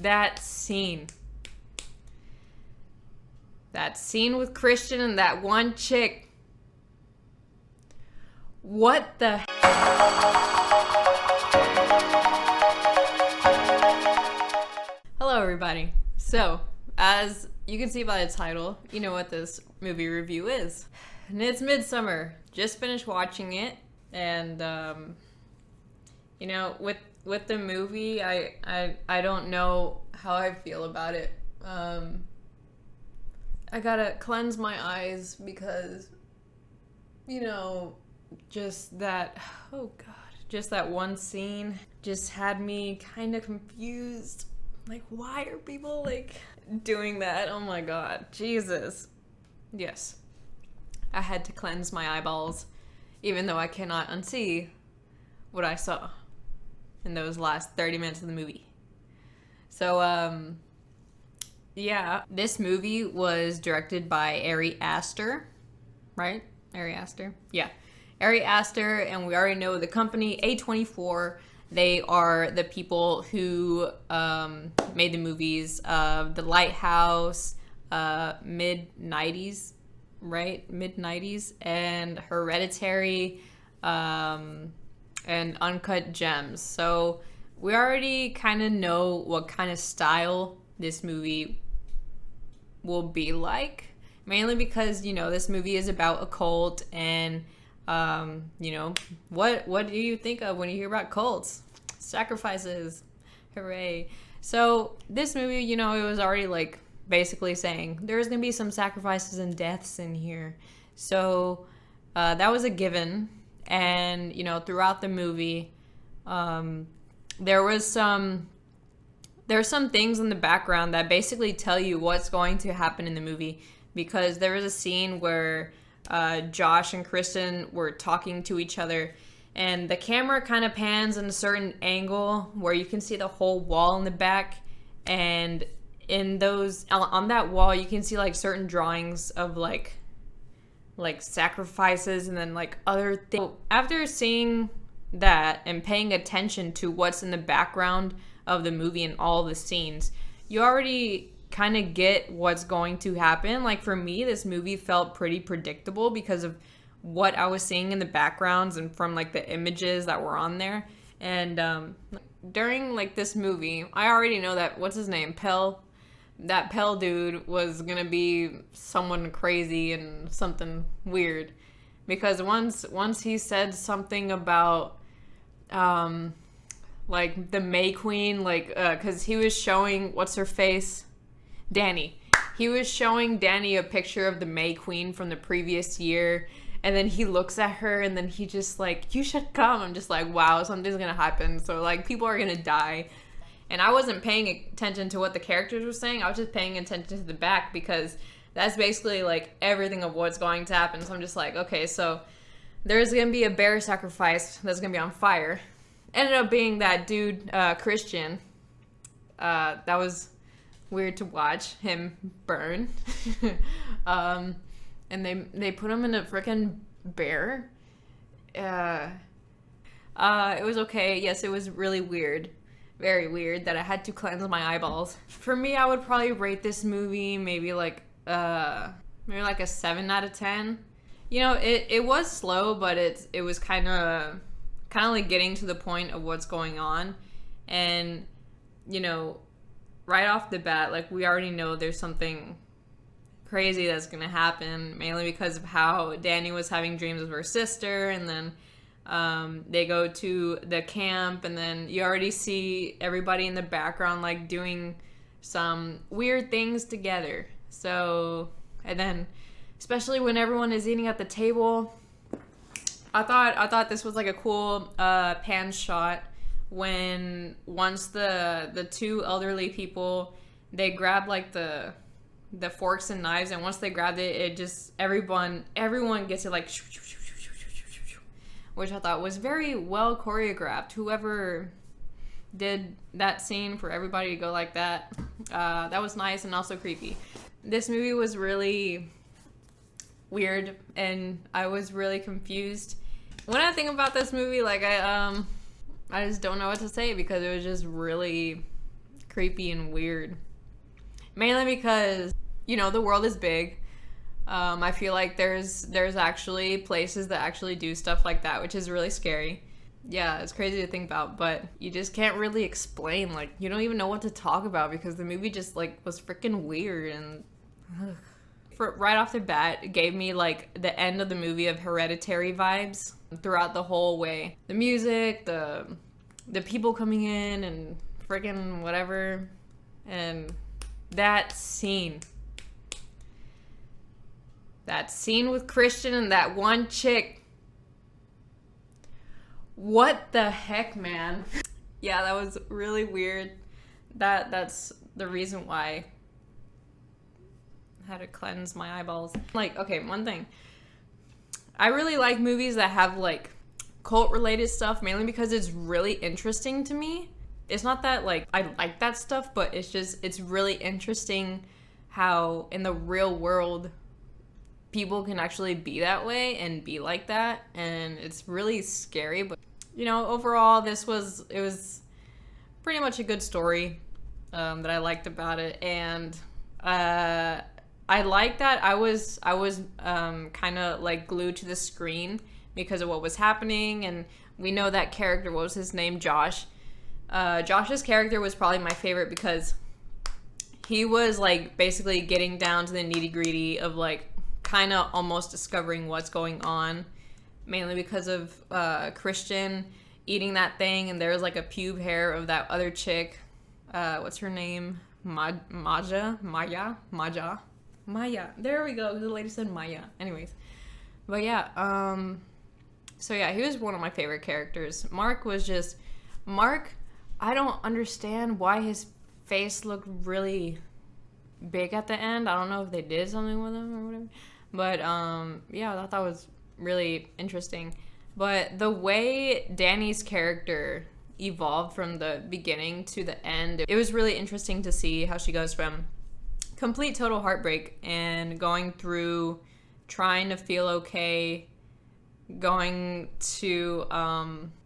That scene. That scene with Christian and that one chick. What the Hello everybody. So, as you can see by the title, you know what this movie review is. And it's Midsommar. Just finished watching it, and you know, with the movie, I don't know how I feel about it. I gotta cleanse my eyes because, you know, just that, oh god, just that one scene just had me kind of confused. Like, why are people, like, doing that? Oh my god, Jesus. Yes, I had to cleanse my eyeballs, even though I cannot unsee what I saw in those last 30 minutes of the movie. So, yeah, this movie was directed by Ari Aster, right? Ari Aster? Yeah. Ari Aster, and we already know the company, A24. They are the people who made the movies of The Lighthouse, mid-90s, right? Mid-90s, and Hereditary, and Uncut Gems. So we already kind of know what kind of style this movie will be like, mainly because, you know, this movie is about a cult, and you know, what do you think of when you hear about cults? Sacrifices. Hooray. So this movie, you know, it was already like basically saying there's gonna be some sacrifices and deaths in here. So that was a given. And, you know, throughout the movie, there's some things in the background that basically tell you what's going to happen in the movie, because there was a scene where Josh and Kristen were talking to each other, and the camera kind of pans in a certain angle where you can see the whole wall in the back, and on that wall you can see like certain drawings of like sacrifices and then like other things. So after seeing that and paying attention to what's in the background of the movie and all the scenes, you already kind of get what's going to happen. Like, for me, this movie felt pretty predictable because of what I was seeing in the backgrounds and from like the images that were on there. And during like this movie, I already know that, what's his name, that Pell dude was gonna be someone crazy and something weird, because once he said something about like the May Queen, like because he was showing what's her face, Danny. He was showing Danny a picture of the May Queen from the previous year, and then he looks at her and then he just like, you should come. I'm just like, wow, something's gonna happen. So like, people are gonna die. And I wasn't paying attention to what the characters were saying. I was just paying attention to the back, because that's basically like everything of what's going to happen. So I'm just like, okay, so there's gonna be a bear sacrifice that's gonna be on fire. Ended up being that dude, Christian. That was weird to watch him burn. And they put him in a freaking bear. It was okay. Yes, it was really weird. Very weird that I had to cleanse my eyeballs. For me, I would probably rate this movie maybe like a 7 out of 10. You know, it was slow, but it was kind of like getting to the point of what's going on. And, you know, right off the bat, like, we already know there's something crazy that's gonna happen, mainly because of how Danny was having dreams of her sister, and then they go to the camp, and then you already see everybody in the background like doing some weird things together. So, and then especially when everyone is eating at the table, I thought this was like a cool pan shot when once the two elderly people, they grab like the forks and knives, and once they grabbed it just everyone gets it like, which I thought was very well choreographed. Whoever did that scene for everybody to go like that, that was nice and also creepy. This movie was really weird, and I was really confused. When I think about this movie, like, I just don't know what to say, because it was just really creepy and weird. Mainly because, you know, the world is big. I feel like there's actually places that actually do stuff like that, which is really scary. Yeah, it's crazy to think about, but you just can't really explain. Like, you don't even know what to talk about because the movie just, like, was freaking weird. And right off the bat, it gave me, like, the end of the movie of Hereditary vibes throughout the whole way. The music, the people coming in and freaking whatever, and that scene with Christian and that one chick. What the heck, man? Yeah, that was really weird. That's the reason why I had to cleanse my eyeballs. Like, okay, one thing. I really like movies that have, like, cult-related stuff, mainly because it's really interesting to me. It's not that, like, I like that stuff, but it's really interesting how in the real world people can actually be that way and be like that, and it's really scary. But, you know, overall, it was pretty much a good story that I liked about it, and I like that I was kind of like glued to the screen because of what was happening, and we know that character, what was his name, Josh. Josh's character was probably my favorite because he was, like, basically getting down to the nitty-gritty of, like, kind of almost discovering what's going on, mainly because of Christian eating that thing, and there was, like, a pube hair of that other chick. What's her name? Maya. There we go. The lady said Maya. Anyways. But yeah, so yeah, he was one of my favorite characters. Mark, I don't understand why his face looked really big at the end. I don't know if they did something with him or whatever. But yeah, I thought that was really interesting. But the way Danny's character evolved from the beginning to the end, it was really interesting to see how she goes from complete total heartbreak and going through trying to feel okay, going to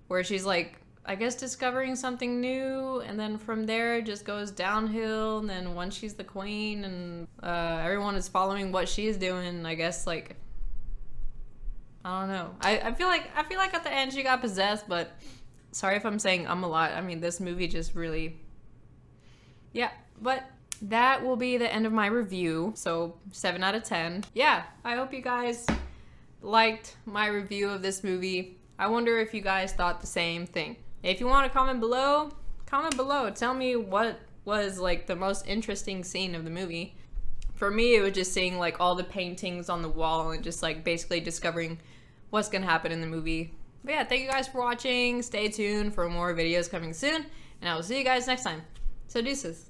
where she's, like, I guess discovering something new, and then from there it just goes downhill, and then once she's the queen and everyone is following what she's doing, I guess, like, I don't know. I feel like at the end she got possessed, but sorry if I'm saying a lot. I mean, this movie just really, yeah, but that will be the end of my review. So 7 out of 10. Yeah, I hope you guys liked my review of this movie. I wonder if you guys thought the same thing. If you want to comment below. Tell me what was, like, the most interesting scene of the movie. For me, it was just seeing, like, all the paintings on the wall and just, like, basically discovering what's gonna happen in the movie. But yeah, thank you guys for watching. Stay tuned for more videos coming soon, and I will see you guys next time. So deuces.